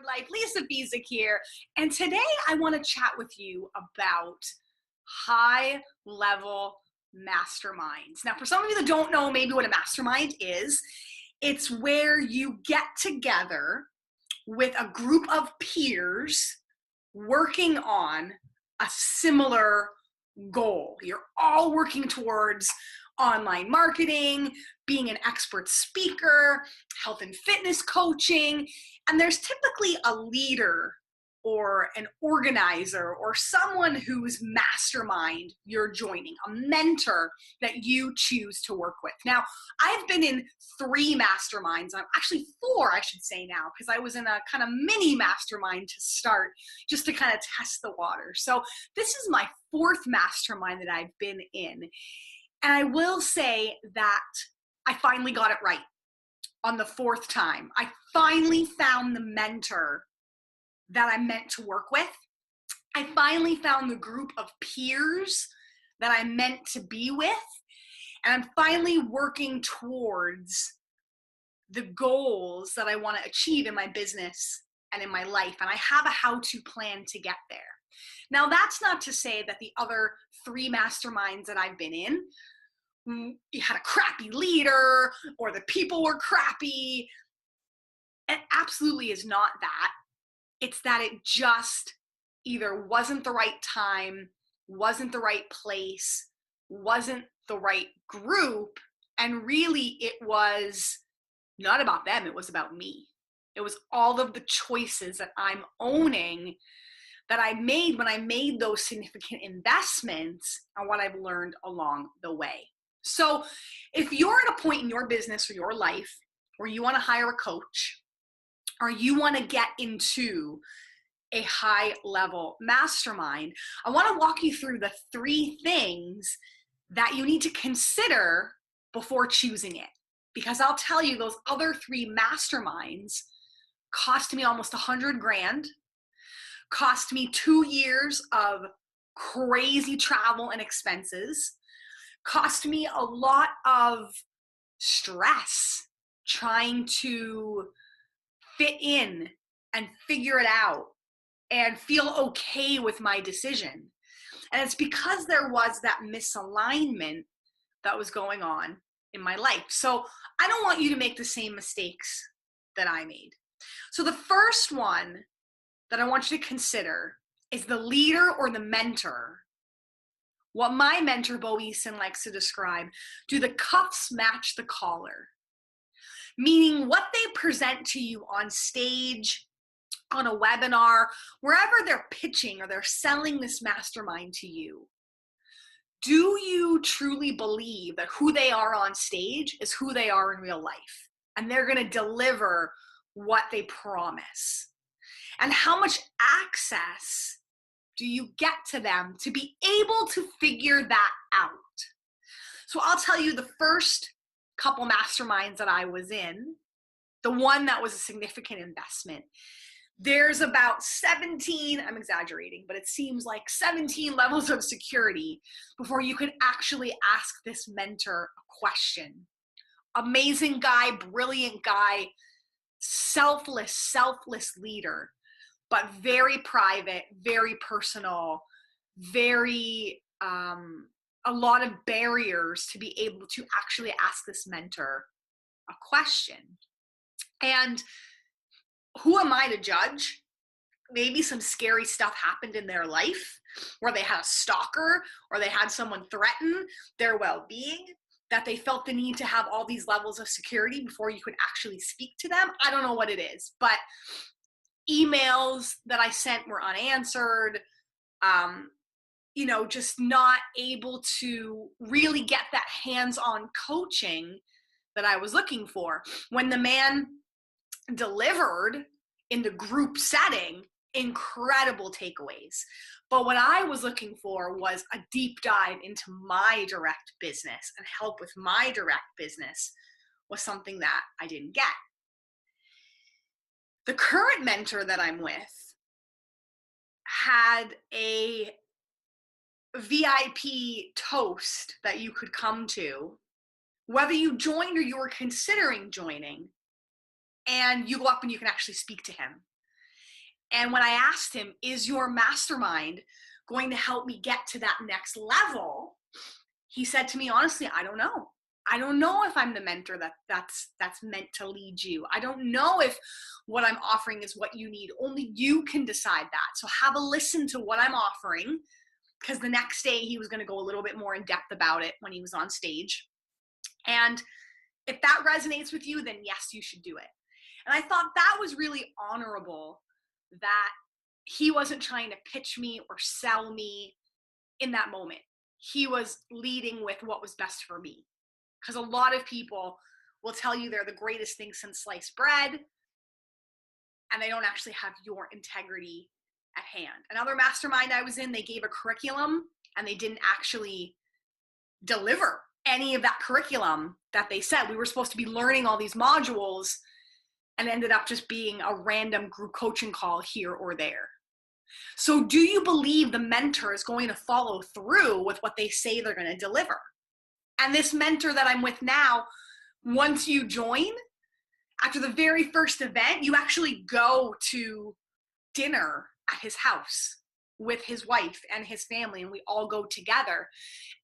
Life. Lisa Pezik here. And today I want to chat with you about high level masterminds. Now, for some of you that don't know maybe what a mastermind is, it's where you get together with a group of peers working on a similar goal. You're all working towards online marketing, being an expert speaker, health and fitness coaching, and there's typically a leader or an organizer or someone whose mastermind you're joining, a mentor that you choose to work with. Now, I've been in 3 masterminds. I'm actually 4, I should say now, because I was in a kind of mini mastermind to start, just to kind of test the water. So this is my 4th mastermind that I've been in. And I will say that I finally got it right on the 4th time. I finally found the mentor that I meant to work with. I finally found the group of peers that I meant to be with. And I'm finally working towards the goals that I want to achieve in my business and in my life. And I have a how-to plan to get there. Now, that's not to say that the other 3 masterminds that I've been in, you had a crappy leader or the people were crappy. It absolutely is not that. It's that it just either wasn't the right time, wasn't the right place, wasn't the right group, and really it was not about them, it was about me. It was all of the choices that I'm owning that I made when I made those significant investments and what I've learned along the way. So if you're at a point in your business or your life where you want to hire a coach or you want to get into a high level mastermind, I want to walk you through the 3 things that you need to consider before choosing it. Because I'll tell you, those other 3 masterminds cost me almost $100,000, cost me 2 years of crazy travel and expenses, cost me a lot of stress trying to fit in and figure it out and feel okay with my decision. And it's because there was that misalignment that was going on in my life. So I don't want you to make the same mistakes that I made. So the first one that I want you to consider is the leader or the mentor. What my mentor, Bo Eason, likes to describe, do the cuffs match the collar? Meaning what they present to you on stage, on a webinar, wherever they're pitching or they're selling this mastermind to you. Do you truly believe that who they are on stage is who they are in real life? And they're going to deliver what they promise? And how much access do you get to them to be able to figure that out? So I'll tell you, the first couple masterminds that I was in, the one that was a significant investment, there's about 17, I'm exaggerating, but it seems like 17 levels of security before you can actually ask this mentor a question. Amazing guy, brilliant guy, selfless leader, but very private, very personal, very, a lot of barriers to be able to actually ask this mentor a question. And who am I to judge? Maybe some scary stuff happened in their life where they had a stalker or they had someone threaten their well-being, that they felt the need to have all these levels of security before you could actually speak to them. I don't know what it is, but emails that I sent were unanswered, just not able to really get that hands-on coaching that I was looking for. When the man delivered in the group setting, incredible takeaways. But what I was looking for was a deep dive into my direct business, and help with my direct business was something that I didn't get. The current mentor that I'm with had a VIP toast that you could come to, whether you joined or you were considering joining, and you go up and you can actually speak to him. And when I asked him, is your mastermind going to help me get to that next level? He said to me, honestly, I don't know. I don't know if I'm the mentor that's meant to lead you. I don't know if what I'm offering is what you need. Only you can decide that. So have a listen to what I'm offering, because the next day he was going to go a little bit more in depth about it when he was on stage. And if that resonates with you, then yes, you should do it. And I thought that was really honorable, that he wasn't trying to pitch me or sell me in that moment. He was leading with what was best for me. Because a lot of people will tell you they're the greatest thing since sliced bread, and they don't actually have your integrity at hand. Another mastermind I was in, they gave a curriculum and they didn't actually deliver any of that curriculum that they said. We were supposed to be learning all these modules, and ended up just being a random group coaching call here or there. So do you believe the mentor is going to follow through with what they say they're going to deliver? And this mentor that I'm with now, once you join, after the very first event, you actually go to dinner at his house with his wife and his family, and we all go together.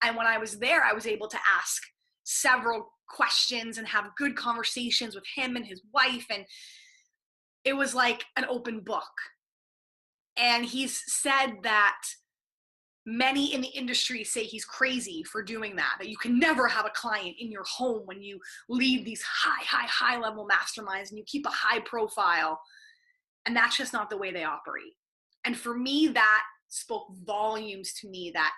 And when I was there, I was able to ask several questions and have good conversations with him and his wife, and it was like an open book. And he's said that many in the industry say he's crazy for doing that you can never have a client in your home when you lead these high level masterminds and you keep a high profile. And that's just not the way they operate. And for me, that spoke volumes to me, that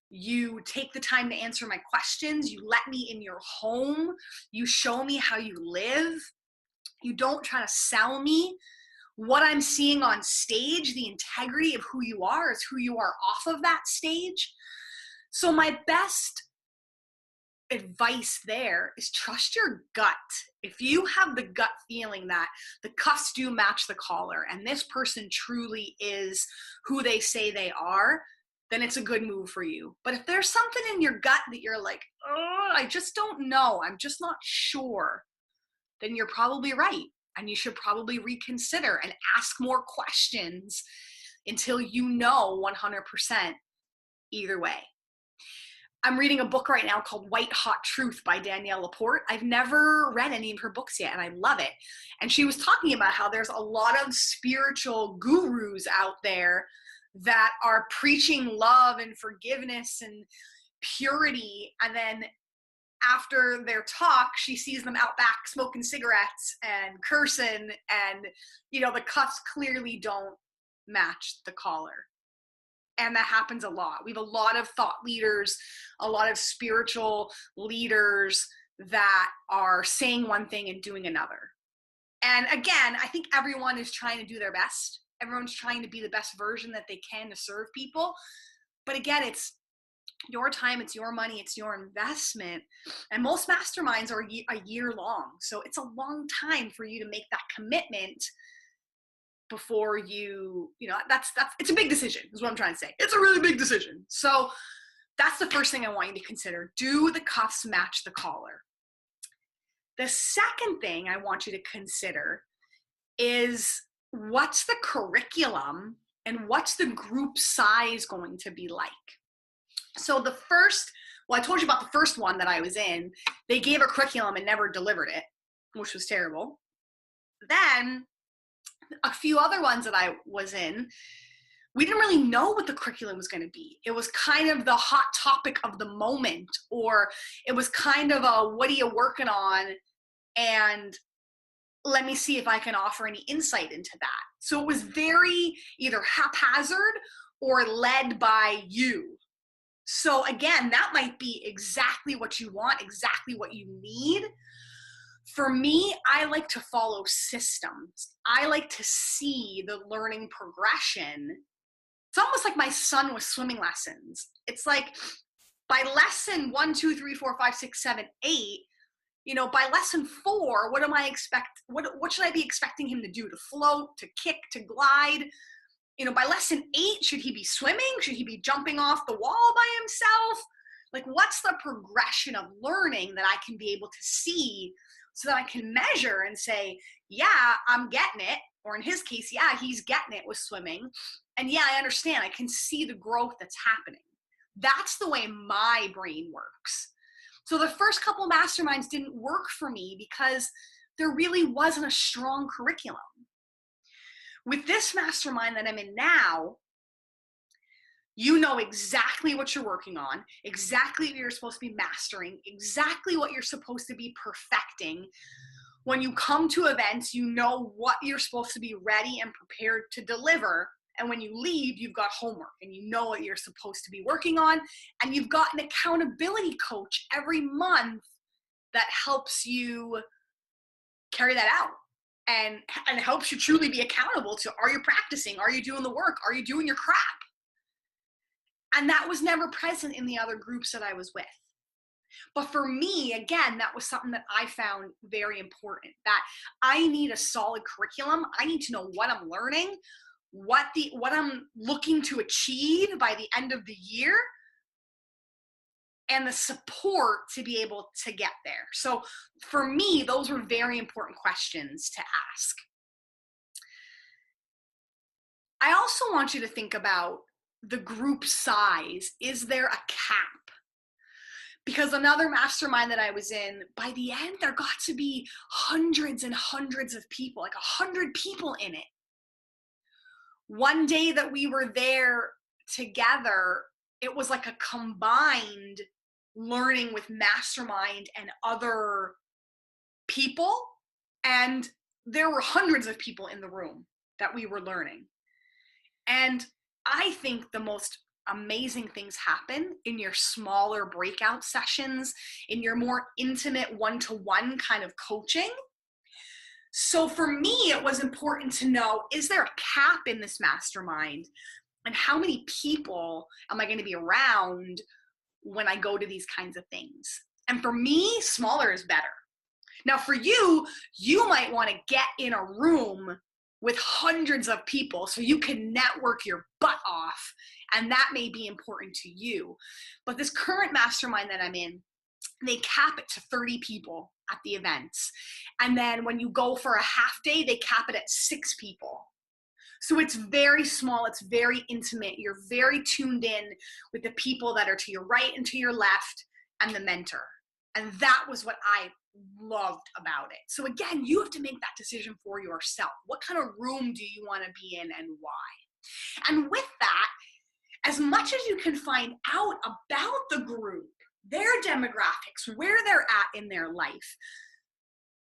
you take the time to answer my questions, you let me in your home, you show me how you live, you don't try to sell me. What I'm seeing on stage, the integrity of who you are is who you are off of that stage. So my best advice there is trust your gut. If you have the gut feeling that the cuffs do match the collar and this person truly is who they say they are, then it's a good move for you. But if there's something in your gut that you're like, oh, I just don't know, I'm just not sure, then you're probably right. And you should probably reconsider and ask more questions until you know 100% either way. I'm reading a book right now called White Hot Truth by Danielle Laporte. I've never read any of her books yet, and I love it. And she was talking about how there's a lot of spiritual gurus out there that are preaching love and forgiveness and purity, and then after their talk, she sees them out back smoking cigarettes and cursing, and the cuffs clearly don't match the collar. And that happens a lot. We have a lot of thought leaders, a lot of spiritual leaders that are saying one thing and doing another. And again, I think everyone is trying to do their best. Everyone's trying to be the best version that they can to serve people. But again, it's your time, it's your money, it's your investment. And most masterminds are a year long. So it's a long time for you to make that commitment before that's it's a big decision is what I'm trying to say. It's a really big decision. So that's the first thing I want you to consider. Do the cuffs match the collar? The second thing I want you to consider is, what's the curriculum and what's the group size going to be like? So I told you about the first one that I was in. They gave a curriculum and never delivered it, which was terrible. Then a few other ones that I was in, we didn't really know what the curriculum was going to be. It was kind of the hot topic of the moment, or it was kind of a, what are you working on? And let me see if I can offer any insight into that. So it was very either haphazard or led by you. So again, that might be exactly what you want, exactly what you need. For me, I like to follow systems. I like to see the learning progression. It's almost like my son with swimming lessons. It's like by lesson 1, 2, 3, 4, 5, 6, 7, 8, by lesson 4, what should I be expecting him to do? To float, to kick, to glide? By lesson 8, should he be swimming? Should he be jumping off the wall by himself? Like, what's the progression of learning that I can be able to see so that I can measure and say, yeah, I'm getting it. Or in his case, yeah, he's getting it with swimming. And yeah, I understand. I can see the growth that's happening. That's the way my brain works. So the first couple masterminds didn't work for me because there really wasn't a strong curriculum. With this mastermind that I'm in now, you know exactly what you're working on, exactly what you're supposed to be mastering, exactly what you're supposed to be perfecting. When you come to events, you know what you're supposed to be ready and prepared to deliver. And when you leave, you've got homework and you know what you're supposed to be working on. And you've got an accountability coach every month that helps you carry that out and helps you truly be accountable to, are you practicing? Are you doing the work? Are you doing your crap? And that was never present in the other groups that I was with. But for me, again, that was something that I found very important, that I need a solid curriculum. I need to know what I'm learning, what I'm looking to achieve by the end of the year, and the support to be able to get there. So for me, those were very important questions to ask. I also want you to think about the group size. Is there a cap? Because another mastermind that I was in, by the end, there got to be hundreds and hundreds of people, like 100 people in it. One day that we were there together, it was like a combined learning with mastermind and other people. And there were hundreds of people in the room that we were learning. And I think the most amazing things happen in your smaller breakout sessions, in your more intimate one-to-one kind of coaching. So for me, it was important to know, is there a cap in this mastermind? And how many people am I going to be around when I go to these kinds of things? And for me, smaller is better. Now for you, you might want to get in a room with hundreds of people so you can network your butt off, and that may be important to you. But this current mastermind that I'm in, they cap it to 30 people at the events. And then when you go for a half day, they cap it at 6 people. So it's very small, it's very intimate. You're very tuned in with the people that are to your right and to your left and the mentor. And that was what I loved about it. So again, you have to make that decision for yourself. What kind of room do you want to be in and why? And with that, as much as you can find out about the group, their demographics, where they're at in their life.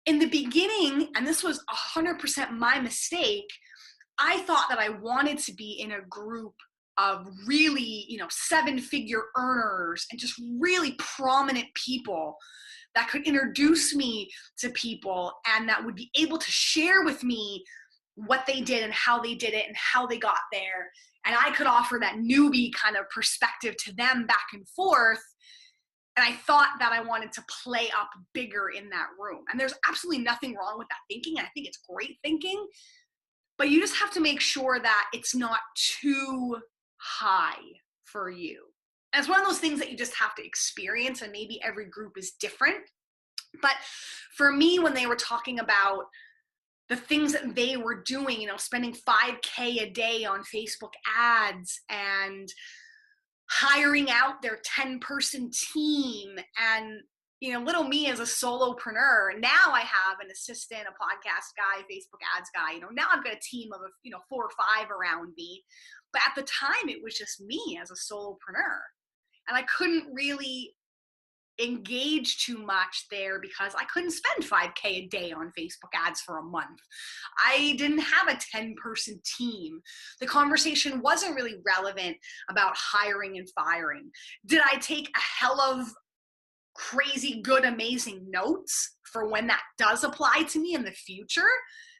In the beginning, and this was 100% my mistake, I thought that I wanted to be in a group of really, 7-figure earners and just really prominent people that could introduce me to people and that would be able to share with me what they did and how they did it and how they got there. And I could offer that newbie kind of perspective to them back and forth. And I thought that I wanted to play up bigger in that room. And there's absolutely nothing wrong with that thinking. I think it's great thinking. But you just have to make sure that it's not too high for you. And it's one of those things that you just have to experience, and maybe every group is different. But for me, when they were talking about the things that they were doing, spending $5,000 a day on Facebook ads and hiring out their 10-person team, and little me as a solopreneur, now I have an assistant, a podcast guy, Facebook ads guy. Now I've got a team of 4 or 5 around me. But at the time, it was just me as a solopreneur, and I couldn't really engage too much there because I couldn't spend $5,000 a day on Facebook ads for a month. I didn't have a 10-person team. The conversation wasn't really relevant about hiring and firing. Did I take a hell of crazy, good, amazing notes for when that does apply to me in the future?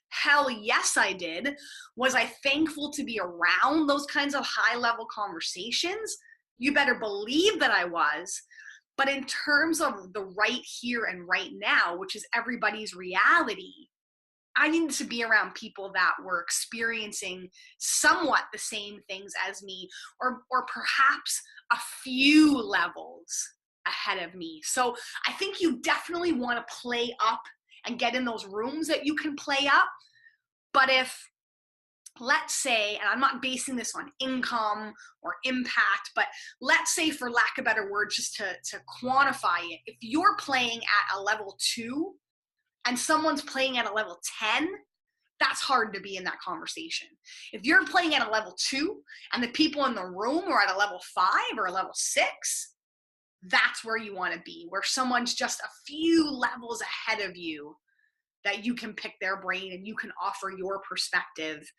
Hell yes, I did. Was I thankful to be around those kinds of high-level conversations? You better believe that I was. But in terms of the right here and right now, which is everybody's reality, I needed to be around people that were experiencing somewhat the same things as me, or perhaps a few levels ahead of me. So I think you definitely want to play up and get in those rooms that you can play up. But if, let's say, and I'm not basing this on income or impact, but let's say, for lack of better word, just to quantify it, if you're playing at a level 2 and someone's playing at a level 10, that's hard to be in that conversation. If you're playing at a level 2 and the people in the room are at a level 5 or a level 6, that's where you want to be, where someone's just a few levels ahead of you, that you can pick their brain and you can offer your perspective.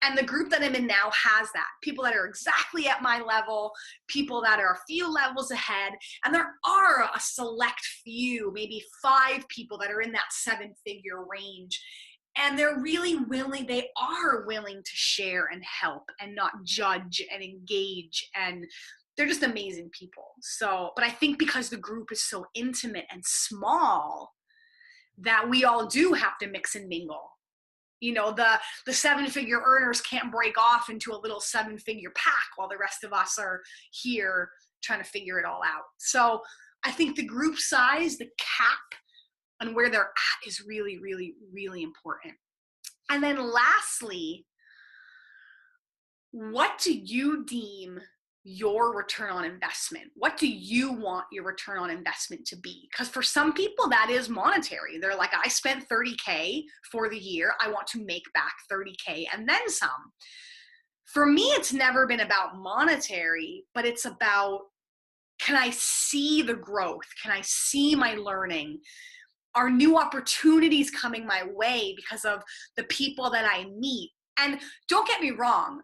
And the group that I'm in now has that. People that are exactly at my level, people that are a few levels ahead, and there are a select few, maybe 5 people that are in that 7-figure range. And they're really willing, they are willing to share and help and not judge and engage, and they're just amazing people. So, but I think because the group is so intimate and small, that we all do have to mix and mingle. You know, the 7-figure earners can't break off into a little 7-figure pack while the rest of us are here trying to figure it all out. So I think the group size, the cap, and where they're at is really, really, really important. And then lastly, what do you deem your return on investment? What do you want your return on investment to be? Because for some people that is monetary. They're like, I spent $30K for the year. I want to make back $30K and then some. For me, it's never been about monetary, but it's about, can I see the growth? Can I see my learning? Are new opportunities coming my way because of the people that I meet? And don't get me wrong,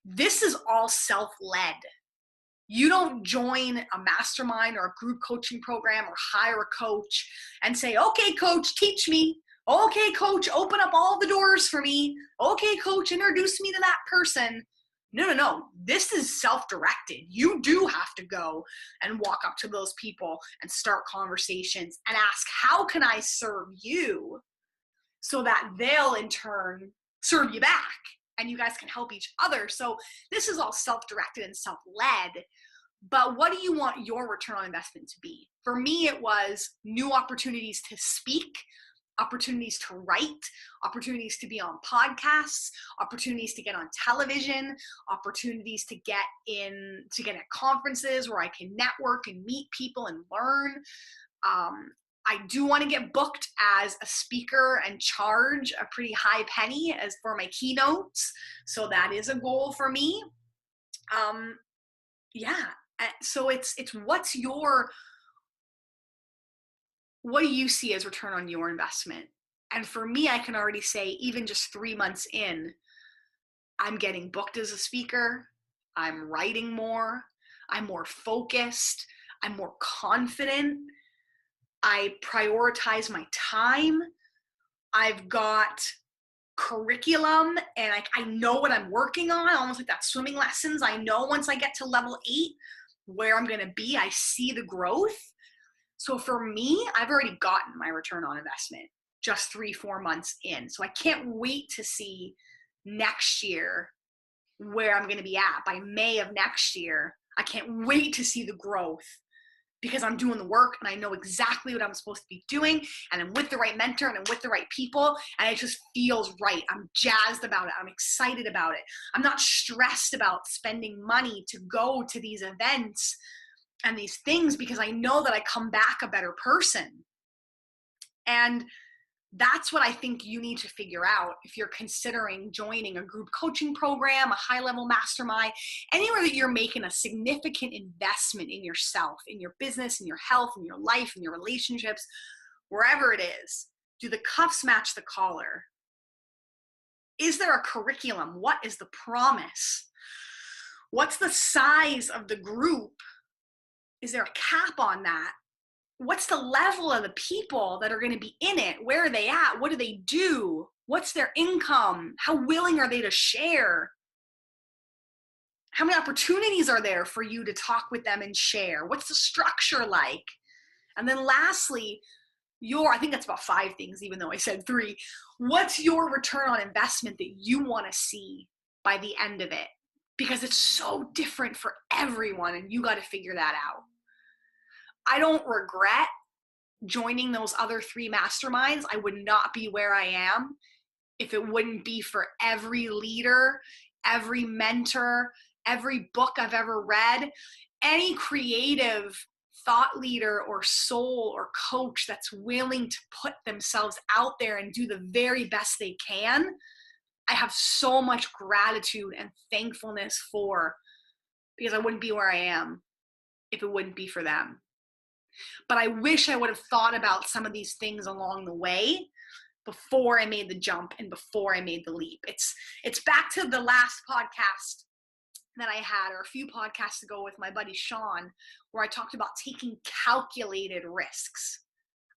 this is all self-led. You don't join a mastermind or a group coaching program or hire a coach and say, okay, coach, teach me. Okay, coach, open up all the doors for me. Okay, coach, introduce me to that person. No. This is self-directed. You do have to go and walk up to those people and start conversations and ask, how can I serve you, so that they'll in turn serve you back and you guys can help each other. So this is all self-directed and self-led. But what do you want your return on investment to be? For me, it was new opportunities to speak, opportunities to write, opportunities to be on podcasts, opportunities to get on television, opportunities to get at conferences where I can network and meet people and learn. I do want to get booked as a speaker and charge a pretty high penny as for my keynotes. So that is a goal for me. So it's what do you see as return on your investment? And for me, I can already say, even just 3 months in, I'm getting booked as a speaker. I'm writing more. I'm more focused. I'm more confident. I prioritize my time. I've got curriculum and I know what I'm working on, almost like that swimming lessons. I know once I get to level 8 where I'm going to be. I see the growth. So for me, I've already gotten my return on investment just 3-4 months in. So I can't wait to see next year where I'm going to be at by May of next year. I can't wait to see the growth, because I'm doing the work and I know exactly what I'm supposed to be doing, and I'm with the right mentor and I'm with the right people, and it just feels right. I'm jazzed about it. I'm excited about it. I'm not stressed about spending money to go to these events and these things, because I know that I come back a better person. And that's what I think you need to figure out if you're considering joining a group coaching program, a high-level mastermind, anywhere that you're making a significant investment in yourself, in your business, in your health, in your life, in your relationships, wherever it is. Do the cuffs match the collar? Is there a curriculum? What is the promise? What's the size of the group? Is there a cap on that? What's the level of the people that are going to be in it? Where are they at? What do they do? What's their income? How willing are they to share? How many opportunities are there for you to talk with them and share? What's the structure like? And then lastly, I think that's about 5 things, even though I said 3. What's your return on investment that you want to see by the end of it? Because it's so different for everyone, and you got to figure that out. I don't regret joining those other 3 masterminds. I would not be where I am if it wouldn't be for every leader, every mentor, every book I've ever read, any creative thought leader or soul or coach that's willing to put themselves out there and do the very best they can, I have so much gratitude and thankfulness for, because I wouldn't be where I am if it wouldn't be for them. But I wish I would have thought about some of these things along the way before I made the jump and before I made the leap. It's back to the last podcast that I had, or a few podcasts ago with my buddy Sean, where I talked about taking calculated risks.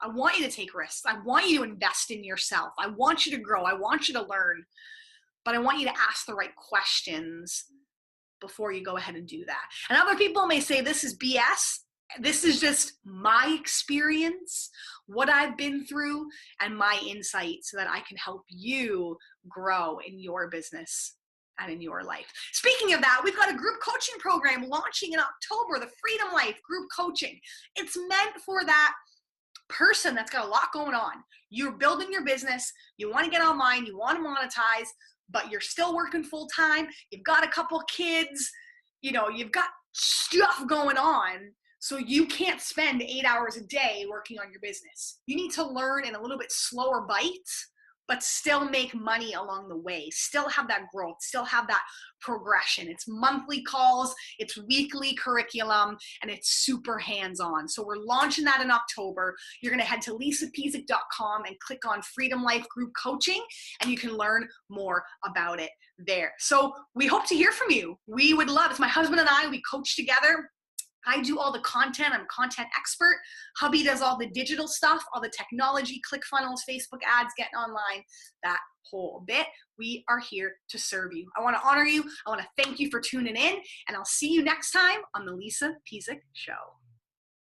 I want you to take risks. I want you to invest in yourself. I want you to grow. I want you to learn. But I want you to ask the right questions before you go ahead and do that. And other people may say this is BS. This is just my experience, what I've been through, and my insight so that I can help you grow in your business and in your life. Speaking of that, we've got a group coaching program launching in October, the Freedom Life Group Coaching. It's meant for that person that's got a lot going on. You're building your business, you want to get online, you want to monetize, but you're still working full time, you've got a couple kids, you've got stuff going on, so you can't spend 8 hours a day working on your business. You need to learn in a little bit slower bites, but still make money along the way, still have that growth, still have that progression. It's monthly calls, it's weekly curriculum, and it's super hands-on. So we're launching that in October. You're gonna head to lisapezik.com and click on Freedom Life Group Coaching, and you can learn more about it there. So we hope to hear from you. We would love, it's my husband and I, we coach together. I do all the content. I'm a content expert. Hubby does all the digital stuff, all the technology, ClickFunnels, Facebook ads, getting online, that whole bit. We are here to serve you. I want to honor you. I want to thank you for tuning in, and I'll see you next time on the Lisa Pezik Show.